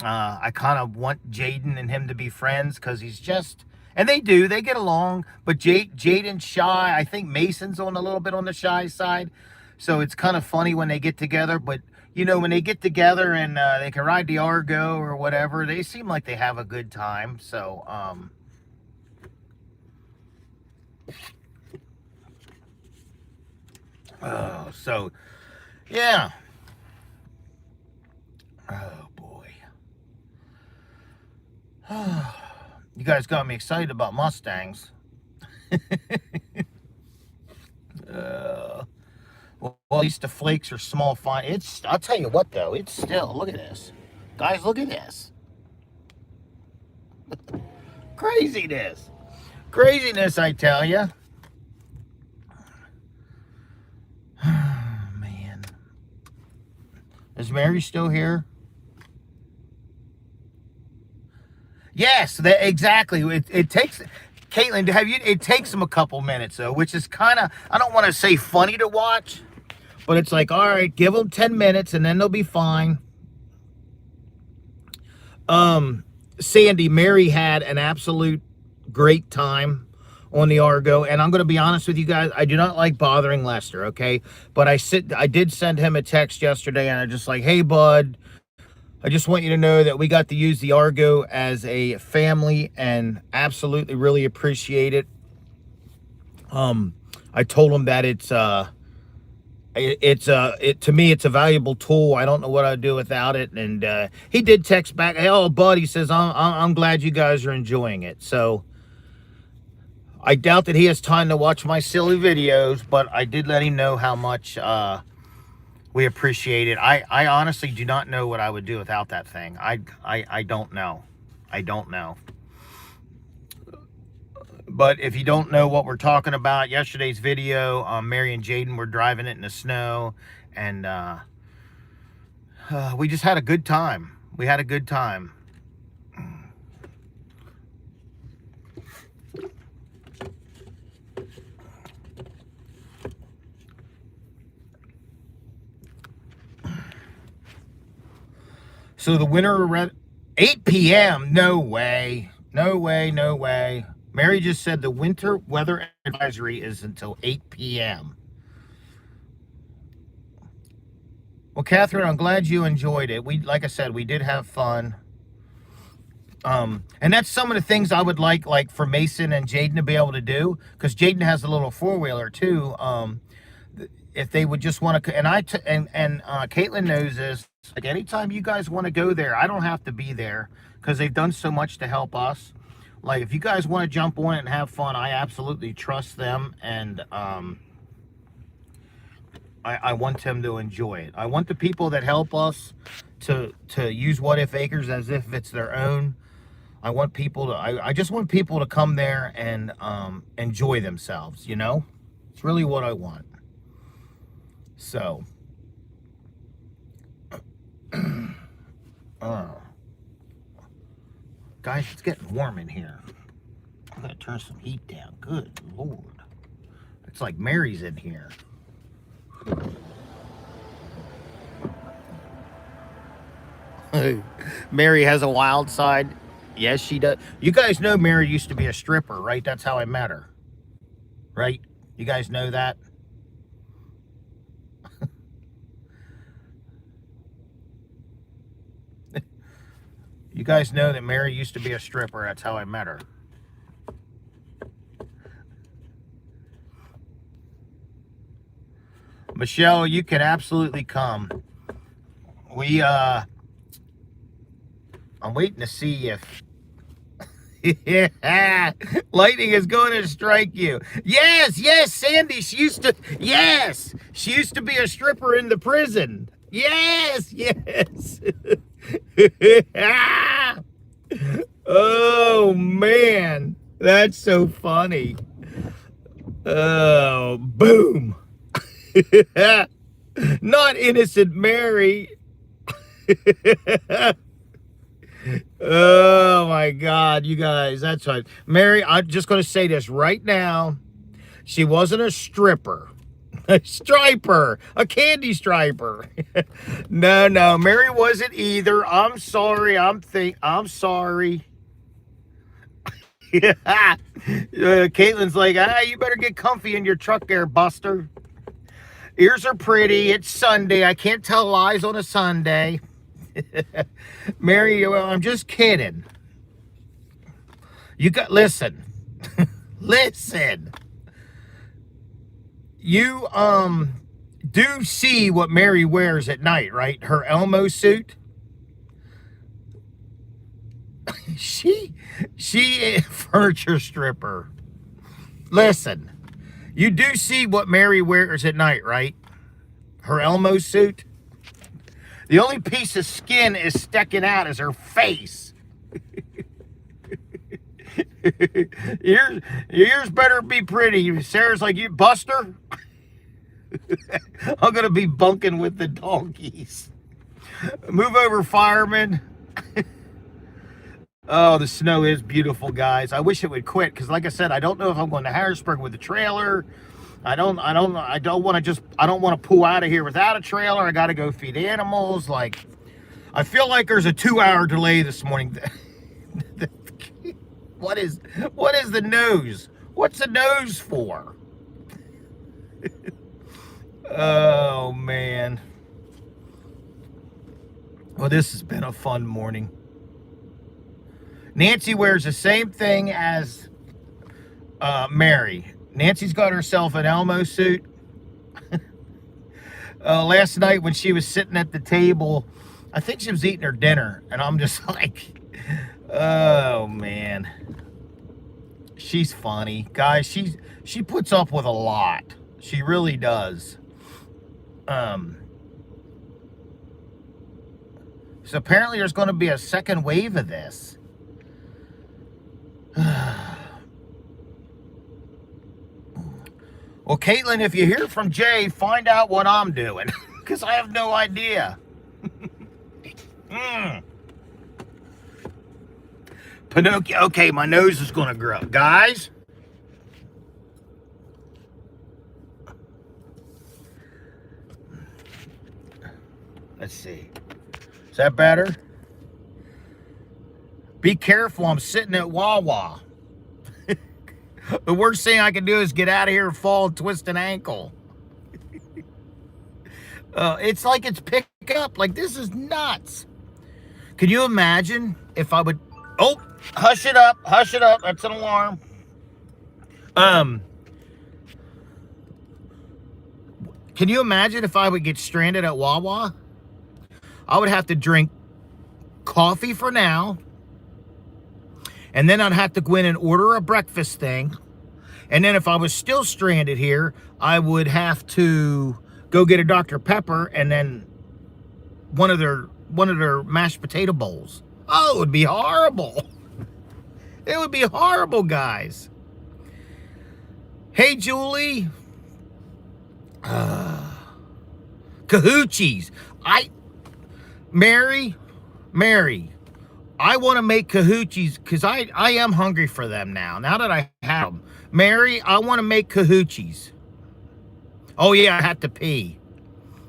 I kind of want Jaden and him to be friends because he's just, and they get along, but Jaden's shy. I think Mason's on a little bit on the shy side. So it's kind of funny when they get together, but you know, when they get together and they can ride the Argo or whatever, they seem like they have a good time. So, so yeah. Oh boy. You guys got me excited about Mustangs. Well, at least the flakes are small, fine. It's, I'll tell you what, though. It's still, look at this. Guys, look at this. Craziness. Craziness, I tell you. Man. Is Mary still here? Yes, exactly. It takes, Caitlin, it takes them a couple minutes, though, which is kind of, I don't want to say funny to watch, but it's like, all right, give them 10 minutes and then they'll be fine. Sandy, Mary had an absolute great time on the Argo, and I'm going to be honest with you guys, I do not like bothering Lester, okay? But I did send him a text yesterday, and I'm just like, hey, bud, I just want you to know that we got to use the Argo as a family and absolutely really appreciate it. I told him that to me, it's a valuable tool. I don't know what I'd do without it. And he did text back, hey, oh, bud, he says, I'm glad you guys are enjoying it. So I doubt that he has time to watch my silly videos, but I did let him know how much we appreciate it. I honestly do not know what I would do without that thing. I don't know. I don't know. But if you don't know what we're talking about, yesterday's video, Mary and Jaden were driving it in the snow, and we just had a good time. We had a good time. So the winter, 8 p.m. No way. No way, no way. Mary just said the winter weather advisory is until 8 p.m. Well, Catherine, I'm glad you enjoyed it. Like I said, we did have fun. And that's some of the things I would like for Mason and Jaden to be able to do, because Jaden has a little four-wheeler too. If they would just want to, and Caitlin knows this, like anytime you guys want to go there, I don't have to be there because they've done so much to help us. Like if you guys want to jump on it and have fun, I absolutely trust them, and I want them to enjoy it. I want the people that help us to use What If Acres as if it's their own. I want people to, I just want people to come there and enjoy themselves, you know? It's really what I want. So, guys, it's getting warm in here. I'm gonna turn some heat down. Good Lord. It's like Mary's in here. Mary has a wild side. Yes, she does. You guys know Mary used to be a stripper, right? That's how I met her. Right? You guys know that? You guys know that Mary used to be a stripper. That's how I met her. Michelle, you can absolutely come. I'm waiting to see if yeah, lightning is going to strike you. Yes, yes, Sandy, she used to be a stripper in the prison. Yes, yes. Oh man, that's so funny. Oh, boom. Not innocent Mary. Oh my God, you guys, that's right. Mary, I'm just going to say this right now. She wasn't a stripper, a striper, a candy striper. No, Mary wasn't either. I'm sorry. I'm sorry. Caitlin's like, you better get comfy in your truck there, Buster. Ears are pretty. It's Sunday. I can't tell lies on a Sunday. Mary, well, I'm just kidding. Listen. Listen. You do see what Mary wears at night, right? Her Elmo suit. She is a furniture stripper. Listen. You do see what Mary wears at night, right? Her Elmo suit. The only piece of skin is sticking out is her face. Your ears better be pretty. Sarah's like, you Buster? I'm going to be bunking with the donkeys. Move over, fireman. Oh, the snow is beautiful, guys. I wish it would quit because, like I said, I don't know if I'm going to Harrisburg with the trailer. I don't want to pull out of here without a trailer. I got to go feed animals. Like, I feel like there's a 2-hour delay this morning. What is the nose? What's the nose for? Oh man. Well, this has been a fun morning. Nancy wears the same thing as Mary. Nancy's got herself an Elmo suit. Last night when she was sitting at the table, I think she was eating her dinner, and I'm just like, oh man. She's funny. Guys, she puts up with a lot. She really does. So apparently there's going to be a second wave of this. Well, Caitlin, if you hear from Jay, find out what I'm doing, because I have no idea. Pinocchio, okay, my nose is going to grow. Guys? Let's see. Is that better? Be careful, I'm sitting at Wawa. The worst thing I can do is get out of here and fall and twist an ankle. It's like it's picked up. Like, this is nuts. Can you imagine if I would... Oh, hush it up. Hush it up. That's an alarm. Can you imagine if I would get stranded at Wawa? I would have to drink coffee for now. And then I'd have to go in and order a breakfast thing. And then if I was still stranded here, I would have to go get a Dr. Pepper and then one of their mashed potato bowls. Oh, it would be horrible. It would be horrible, guys. Hey, Julie. Cahoochies. Mary, I want to make cahoochies because I am hungry for them now. Now that I have them. Mary, I want to make cahoochies. Oh, yeah, I had to pee.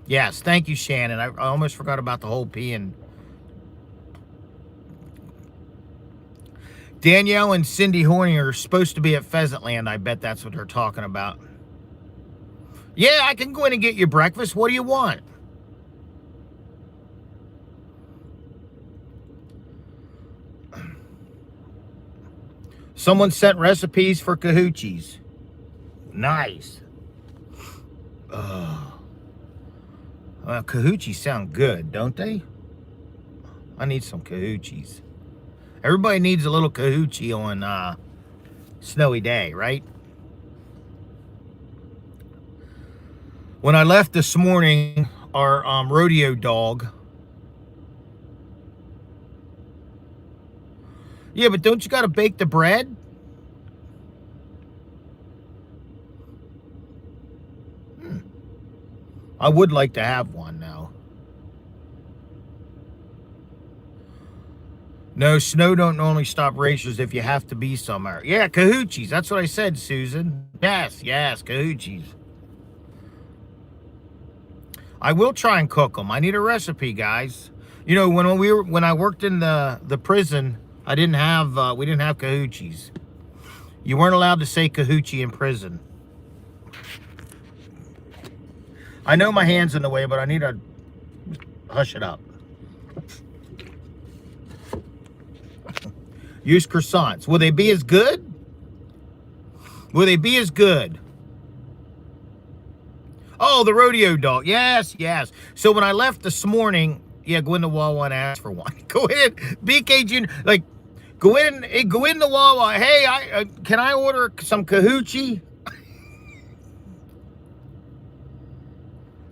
Yes, thank you, Shannon. I almost forgot about the whole peeing. Danielle and Cindy Horning are supposed to be at Pheasantland. I bet that's what they're talking about. Yeah, I can go in and get you breakfast. What do you want? Someone sent recipes for cahoochies. Nice. Well, cahoochies sound good, don't they? I need some cahoochies. Everybody needs a little cahoochie on snowy day, right? When I left this morning, our rodeo dog. Yeah, but don't you got to bake the bread? I would like to have one now. No, snow don't normally stop racers if you have to be somewhere. Yeah, cahoochies. That's what I said, Susan. Yes, cahoochies. I will try and cook them. I need a recipe, guys. You know, when I worked in the prison, we didn't have cahoochies. You weren't allowed to say cahoochie in prison. I know my hand's in the way, but I need to hush it up. Use croissants. Will they be as good? Will they be as good? Oh, the rodeo dog. Yes. So when I left this morning, yeah, go into Wawa and ask for one. Go in, BK Jr. Like, go in the Wawa. Hey, can I order some cahoochie?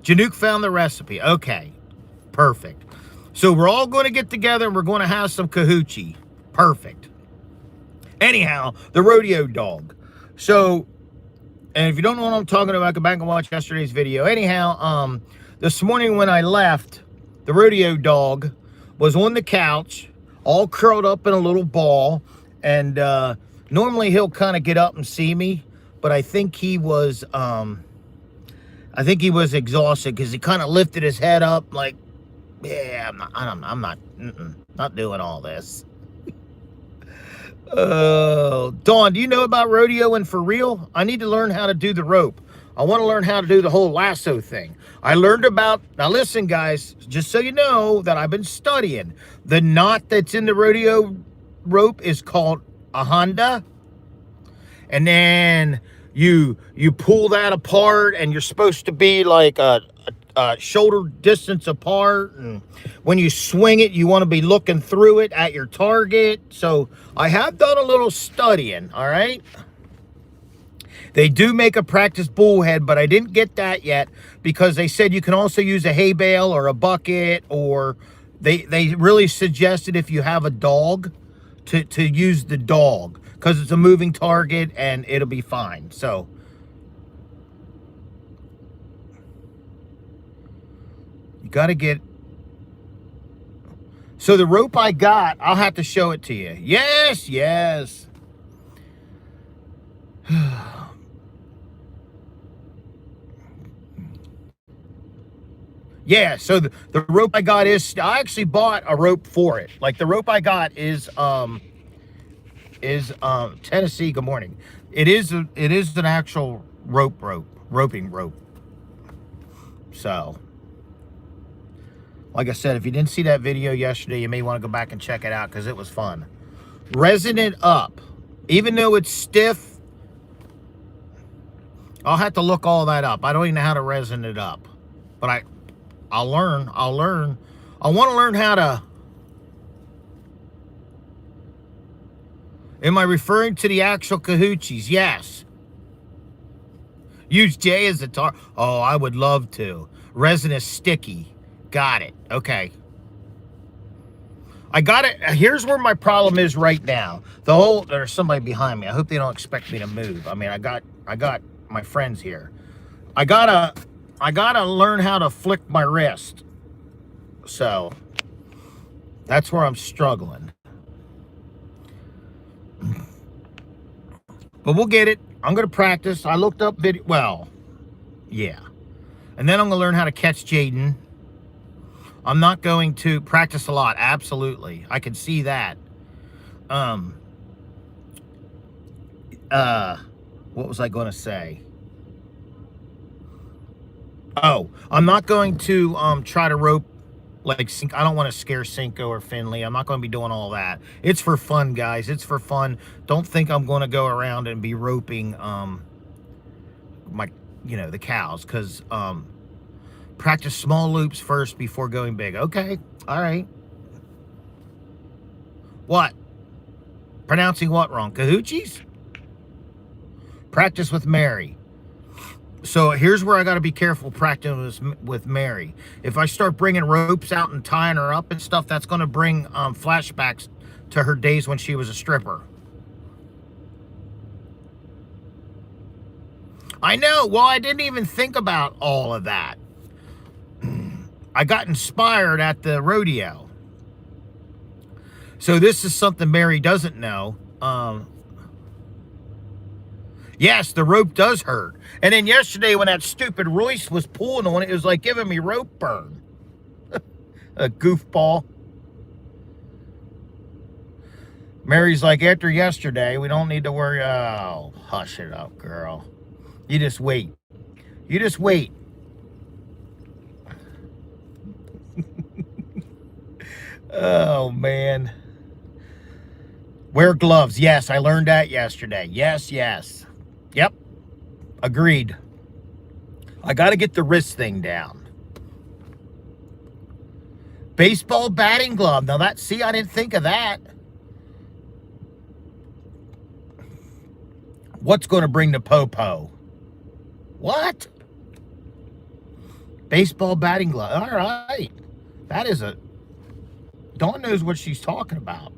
Janook found the recipe. Okay, perfect. So we're all going to get together and we're going to have some cahoochie. Perfect. Anyhow, the rodeo dog. So, and if you don't know what I'm talking about, go back and watch yesterday's video. Anyhow, this morning when I left, the rodeo dog was on the couch, all curled up in a little ball, and normally he'll kind of get up and see me, but I think he was exhausted because he kind of lifted his head up like, yeah, I'm not doing all this. Dawn, do you know about rodeoing for real? I need to learn how to do the rope. I want to learn how to do the whole lasso thing. I learned about, now listen guys, just so you know that I've been studying. The knot that's in the rodeo rope is called a Honda. And then you pull that apart and you're supposed to be like a shoulder distance apart, and when you swing it you want to be looking through it at your target. So I have done a little studying. All right, they do make a practice bullhead, but I didn't get that yet because they said you can also use a hay bale or a bucket, or they really suggested if you have a dog to use the dog because it's a moving target and it'll be fine. So you got to get... So the rope I got, I'll have to show it to you. Yes. Yeah, so the rope I got is... I actually bought a rope for it. Like, the rope I got is Tennessee. Good morning. It is an actual roping rope. So... like I said, if you didn't see that video yesterday, you may want to go back and check it out because it was fun. Resin it up. Even though it's stiff, I'll have to look all that up. I don't even know how to resin it up. But I'll learn. I want to learn how to... Am I referring to the actual cahoochies? Yes. Use J as a tar... Oh, I would love to. Resin is sticky. Got it. Okay. I got it. Here's where my problem is right now. There's somebody behind me. I hope they don't expect me to move. I mean, I got my friends here. I gotta learn how to flick my wrist. So that's where I'm struggling. But we'll get it. I'm gonna practice. I looked up video. Well, yeah. And then I'm gonna learn how to catch Jaden. I'm not going to practice a lot. Absolutely. I can see that. What was I going to say? Oh, I'm not going to try to rope like I don't want to scare Cinco or Finley. I'm not going to be doing all that. It's for fun, guys. It's for fun. Don't think I'm going to go around and be roping the cows, because practice small loops first before going big. Okay. All right. What? Pronouncing what wrong? Cahoochies? Practice with Mary. So here's where I got to be careful practicing with Mary. If I start bringing ropes out and tying her up and stuff, that's going to bring flashbacks to her days when she was a stripper. I know. Well, I didn't even think about all of that. I got inspired at the rodeo. So this is something Mary doesn't know. Yes, the rope does hurt. And then yesterday when that stupid Royce was pulling on it, it was like giving me rope burn. A goofball. Mary's like, after yesterday, we don't need to worry. Oh, hush it up, girl. You just wait. You just wait. Oh, man. Wear gloves. Yes, I learned that yesterday. Yes. Yep. Agreed. I got to get the wrist thing down. Baseball batting glove. Now I didn't think of that. What's going to bring the po-po? What? Baseball batting glove. All right. That is Dawn knows what she's talking about.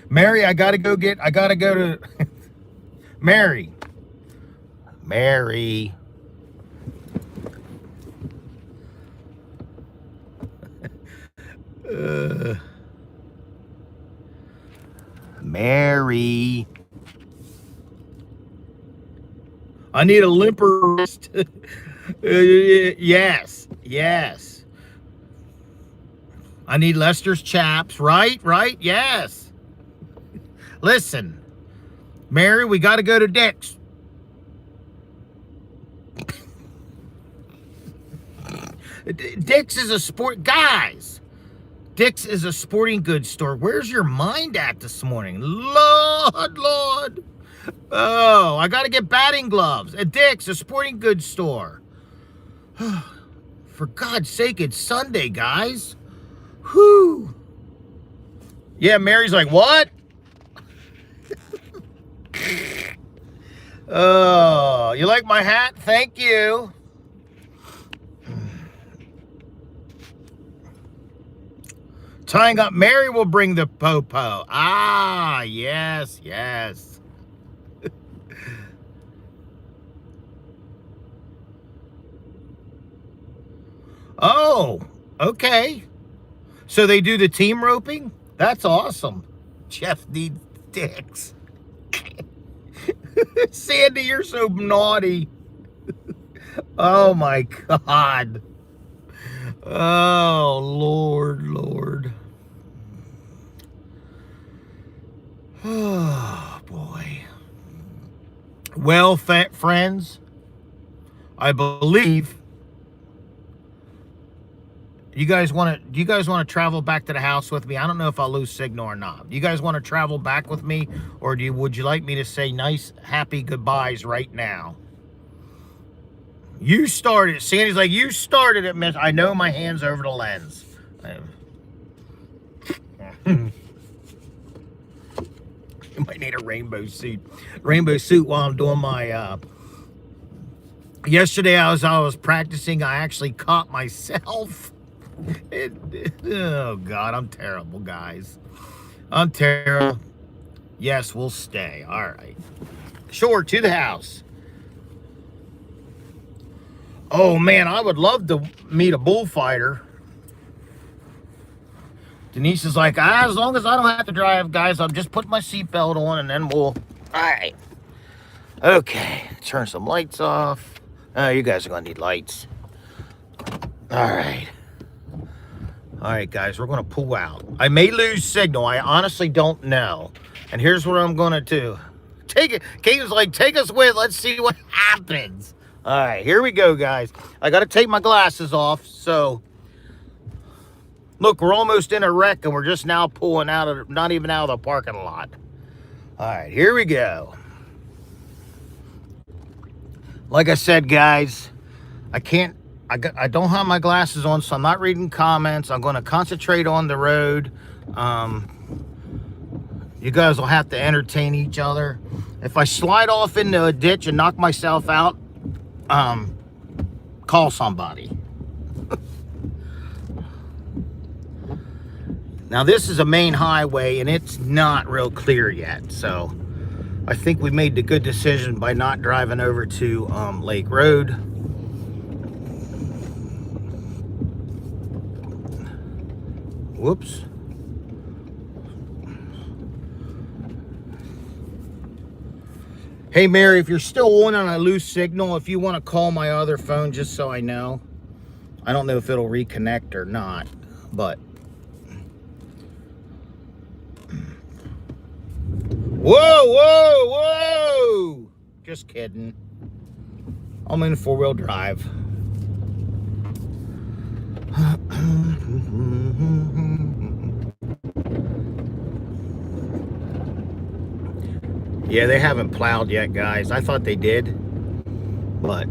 Mary, I gotta go to Mary. Mary. Mary. I need a limper wrist. Yes. I need Lester's chaps. Right? Yes. Listen, Mary, we got to go to Dick's. Dick's is a Dick's is a sporting goods store. Where's your mind at this morning? Lord. Oh, I got to get batting gloves. At Dick's, a sporting goods store. For God's sake, it's Sunday, guys. Whew. Yeah, Mary's like, what? Oh, you like my hat? Thank you. Tying up Mary will bring the po-po. Ah, yes. Oh, okay. So they do the team roping? That's awesome. Jeff needs Dicks. Sandy, you're so naughty. Oh my God. Oh, Lord. Oh, boy. Well, friends, I believe do you guys want to travel back to the house with me? I don't know if I'll lose signal or not. Do you guys want to travel back with me, or would you like me to say nice, happy goodbyes right now? You started. Sandy's like, you started it, miss. I know my hand's over the lens. You might need a rainbow suit. While I'm doing my yesterday I was practicing. I actually caught myself. Oh, God, I'm terrible, guys. I'm terrible. Yes, we'll stay. All right. Sure, to the house. Oh, man, I would love to meet a bullfighter. Denise is like, as long as I don't have to drive, guys, I'll just put my seatbelt on and then we'll... All right. Okay. Turn some lights off. Oh, you guys are going to need lights. All right. All right, guys, we're going to pull out. I may lose signal. I honestly don't know. And here's what I'm going to do. Take it. Kate's like, take us with. Let's see what happens. All right, here we go, guys. I got to take my glasses off. So, look, we're almost in a wreck, and we're just now pulling out of, not even out of the parking lot. All right, here we go. Like I said, guys, I don't have my glasses on, so I'm not reading comments. I'm going to concentrate on the road. You guys will have to entertain each other. If I slide off into a ditch and knock myself out, call somebody. Now, this is a main highway, and it's not real clear yet, so I think we made the good decision by not driving over to Lake Road. Whoops. Hey, Mary, if you're still on a loose signal, if you want to call my other phone just so I know. I don't know if it'll reconnect or not, but... Whoa, whoa, whoa! Just kidding. I'm in four-wheel drive. Yeah, they haven't plowed yet, guys. I thought they did, but,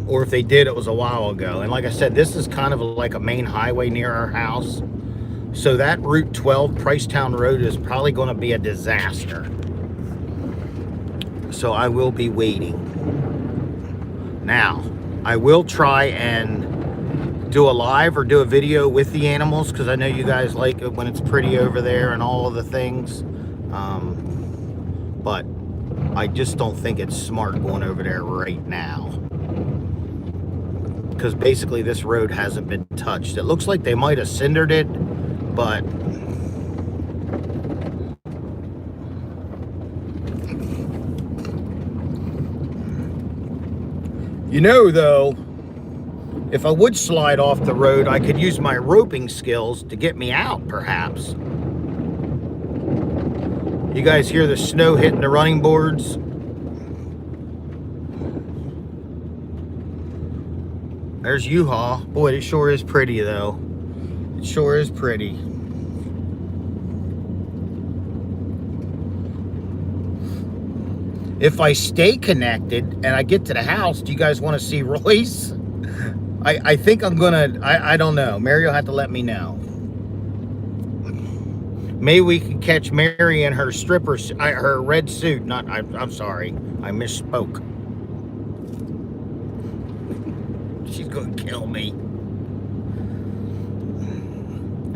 or if they did, it was a while ago. And like I said, this is kind of like a main highway near our house. So that Route 12, Pricetown Road, is probably going to be a disaster. So I will be waiting. Now, I will try and do a live or do a video with the animals, because I know you guys like it when it's pretty over there and all of the things. But I just don't think it's smart going over there right now. Because basically this road hasn't been touched. It looks like they might have cindered it, but you know, though, if I would slide off the road, I could use my roping skills to get me out, perhaps. You guys hear the snow hitting the running boards? There's U-Haul. Boy, it sure is pretty, though. It sure is pretty. If I stay connected and I get to the house, do you guys want to see Royce? I think I'm gonna, I don't know. Mary will have to let me know. Maybe we can catch Mary in her her red suit. I'm sorry, I misspoke. She's gonna kill me.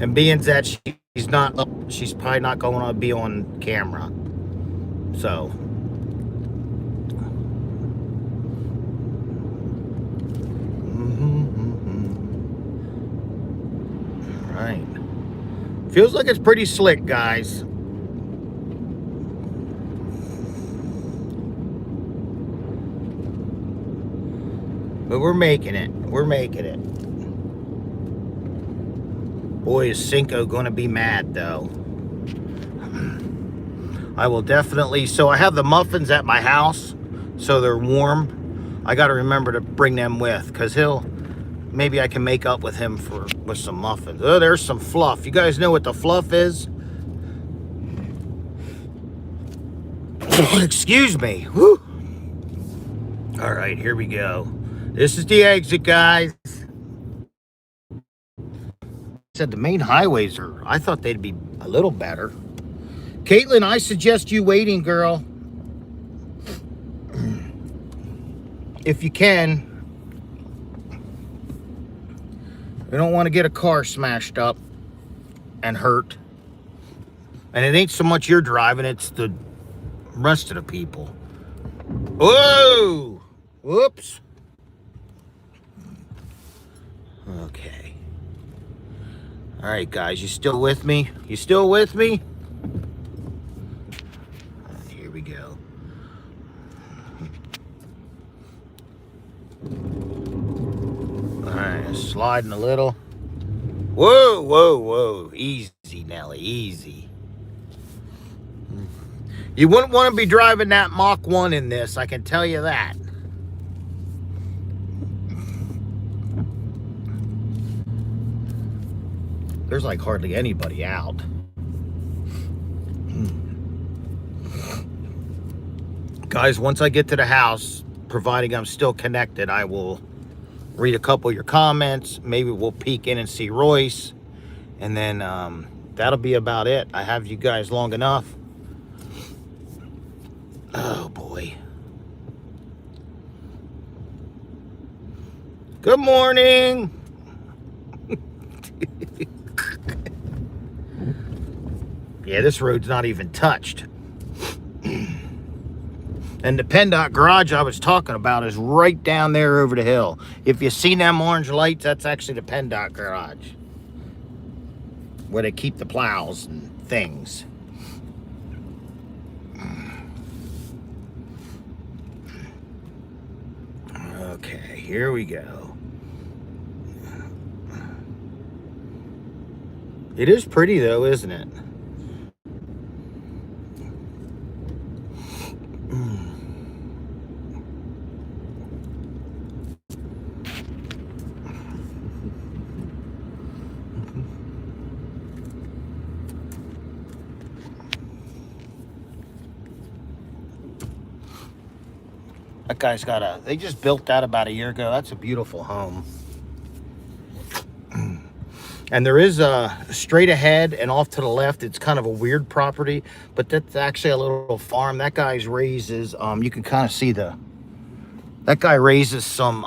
And being that she's probably not going to be on camera. So. Right. Feels like it's pretty slick, guys. But we're making it. We're making it. Boy, is Cinco gonna be mad, though. I will definitely... So I have the muffins at my house, so they're warm. I gotta remember to bring them with, because maybe I can make up with him with some muffins. Oh, there's some fluff. You guys know what the fluff is? Excuse me. Whew. All right, here we go. This is the exit, guys. Said the main highways I thought they'd be a little better. Caitlin, I suggest you waiting, girl. If you can. We don't want to get a car smashed up and hurt. And it ain't so much you're driving, it's the rest of the people. Whoa! Whoops. Okay. All right, guys, you still with me? You still with me? Here we go. All right, sliding a little. Whoa, whoa, whoa. Easy, Nelly, easy. You wouldn't want to be driving that Mach 1 in this, I can tell you that. There's like hardly anybody out. Guys, once I get to the house, providing I'm still connected, I will read a couple of your comments. Maybe we'll peek in and see Royce. And then that'll be about it. I have you guys long enough. Oh, boy. Good morning. Yeah, this road's not even touched. And the PennDOT garage I was talking about is right down there over the hill. If you see them orange lights, that's actually the PennDOT garage, where they keep the plows and things. Okay, here we go. It is pretty though, isn't it? That guy's got they just built that about a year ago. That's a beautiful home. And there is straight ahead and off to the left, it's kind of a weird property, but that's actually a little farm. That guy's raises, you can kind of see that guy raises some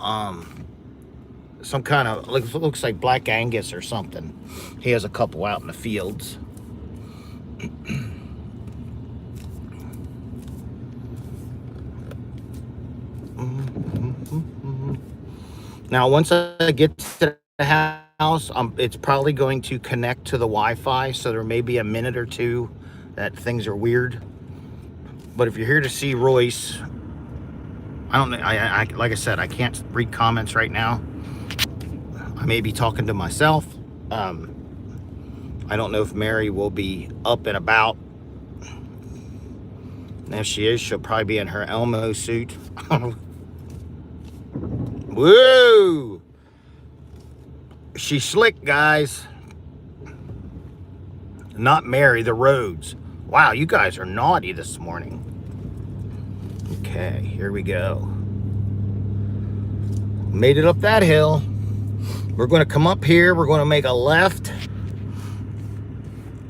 kind of, looks like Black Angus or something. He has a couple out in the fields. Now, once I get to the house, it's probably going to connect to the Wi-Fi, so there may be a minute or two that things are weird. But if you're here to see Royce, I don't know. Like I said, I can't read comments right now. I may be talking to myself. I don't know if Mary will be up and about. And if she is, she'll probably be in her Elmo suit. Woo! She's slick, guys. Not Mary, the roads. Wow, you guys are naughty this morning. Okay, here we go. Made it up that hill. We're going to come up here. We're going to make a left.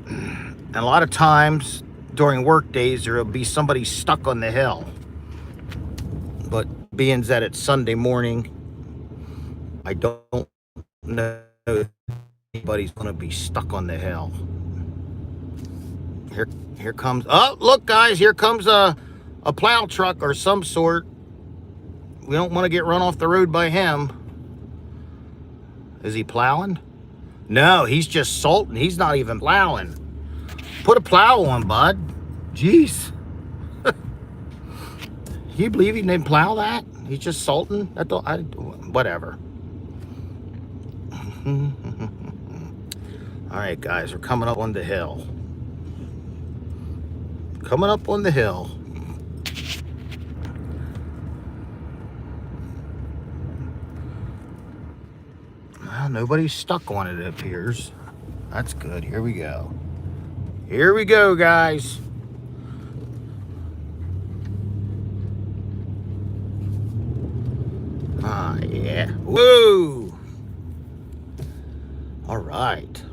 And a lot of times during work days, there will be somebody stuck on the hill. But being that it's Sunday morning, I don't know if anybody's going to be stuck on the hill. Here comes, oh, look, guys, here comes a plow truck or some sort. We don't want to get run off the road by him. Is he plowing? No, he's just salting. He's not even plowing. Put a plow on, bud. Jeez. Can you believe he didn't plow that? He's just salting? Whatever. All right, guys, we're coming up on the hill. Coming up on the hill. Well, nobody's stuck on it, it appears. That's good. Here we go. Here we go, guys. Ah, yeah. Woo! All right.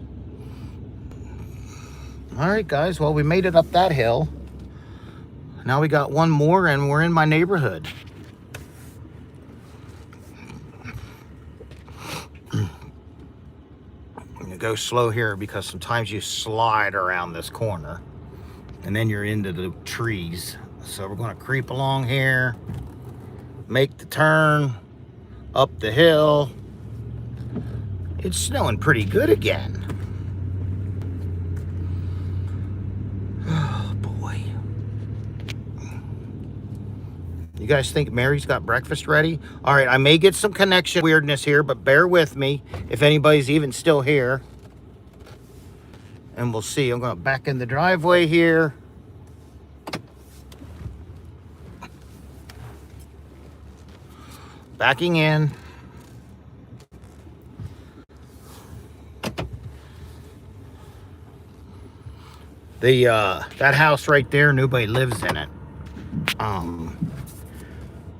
All right, guys. Well, we made it up that hill. Now we got one more, and we're in my neighborhood. go slow here because sometimes you slide around this corner and then you're into the trees. So we're going to creep along here, make the turn up the hill. It's snowing pretty good again. Oh boy. You guys think Mary's got breakfast ready? All right, I may get some connection weirdness here, but bear with me if anybody's even still here. And we'll see. I'm going to back in the driveway here. Backing in. That house right there, nobody lives in it.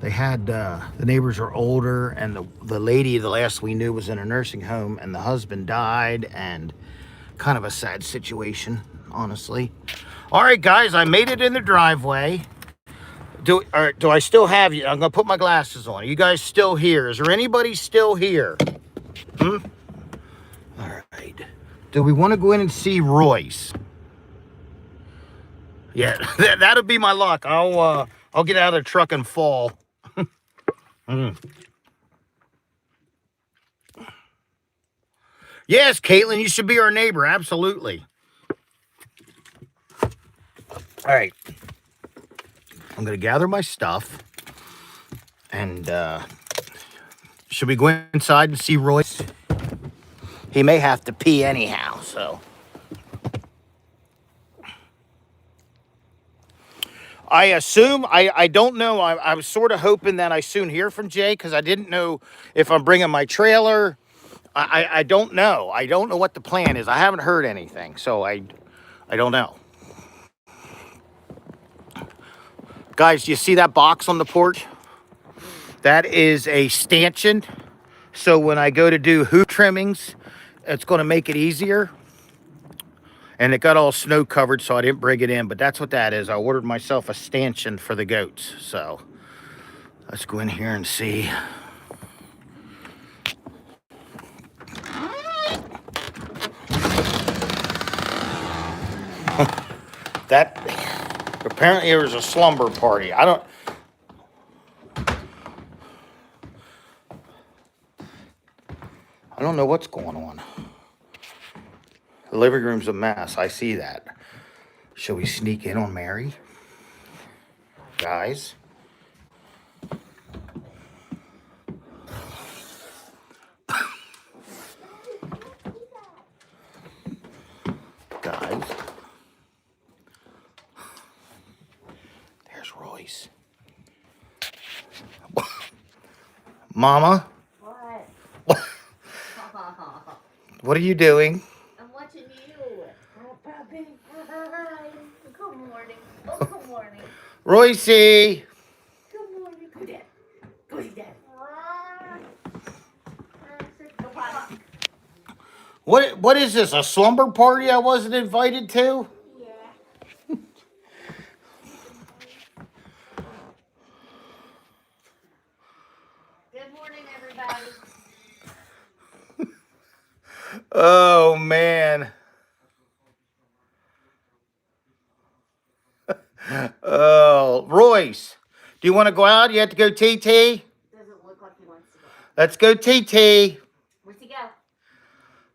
They had the neighbors are older, and the lady, the last we knew, was in a nursing home, and the husband died, and kind of a sad situation, honestly. All right, guys, I made it in the driveway. Do I still have you? I'm gonna put my glasses on. Are you guys still here? Is there anybody still here? All right. Do we want to go in and see Royce? Yeah, that'll be my luck. I'll get out of the truck and fall. Yes, Caitlin, you should be our neighbor. Absolutely. All right. I'm going to gather my stuff. And should we go inside and see Royce? He may have to pee anyhow, so. I assume, I don't know. I was sort of hoping that I soon hear from Jay because I didn't know if I'm bringing my trailer. I don't know. I don't know what the plan is. I haven't heard anything, so I don't know. Guys, do you see that box on the porch? That is a stanchion. So when I go to do hoof trimmings, it's going to make it easier. And it got all snow covered, so I didn't bring it in. But that's what that is. I ordered myself a stanchion for the goats. So let's go in here and see. That apparently there was a slumber party. I don't know what's going on. The living room's a mess. I see that. Shall we sneak in on Mary? Guys? Guys? There's Royce. Mama? What? What are you doing? I'm watching you. Oh, puppy. Hi. Good morning. Oh, good morning. Royce! Good morning. Go, Dad. Go, Dad. What is this? A slumber party I wasn't invited to? Yeah. Good morning, everybody. Oh, man. Oh, Royce, do you want to go out? You have to go TT? Doesn't look like he wants to go. Let's go TT. Where's he go?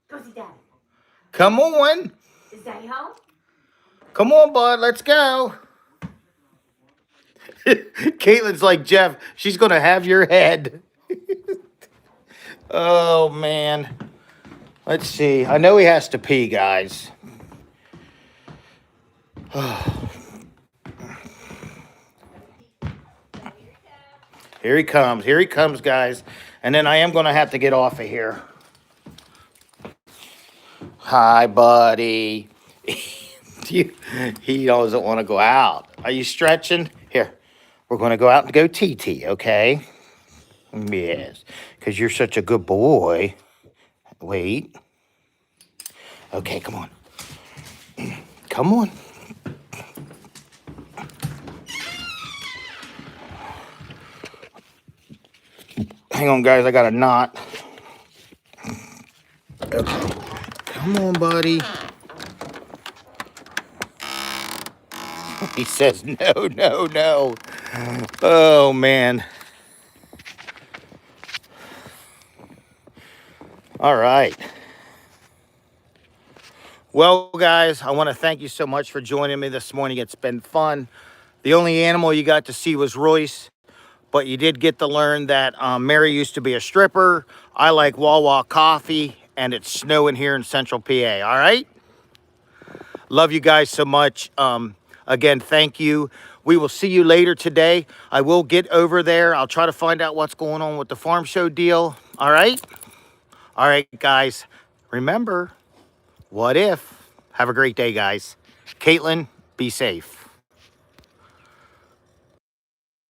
Go see Daddy. Come on. Is Daddy home? Come on, bud. Let's go. Caitlin's like, Jeff, she's going to have your head. Oh, man. Let's see. I know he has to pee, guys. Here he comes. Here he comes, guys. And then I am going to have to get off of here. Hi, buddy. He doesn't want to go out. Are you stretching? Here. We're going to go out and go TT, okay? Yes. Because you're such a good boy. Wait. Okay, come on. Come on. Hang on, guys. I got a knot. Okay. Come on, buddy. He says, no, no, no. Oh, man. All right. Well, guys, I want to thank you so much for joining me this morning. It's been fun. The only animal you got to see was Royce, but you did get to learn that Mary used to be a stripper. I like Wawa coffee, and it's snowing here in Central PA. All right? Love you guys so much. Again, thank you. We will see you later today. I will get over there. I'll try to find out what's going on with the farm show deal. All right? All right, guys. Remember, what if? Have a great day, guys. Caitlin, be safe.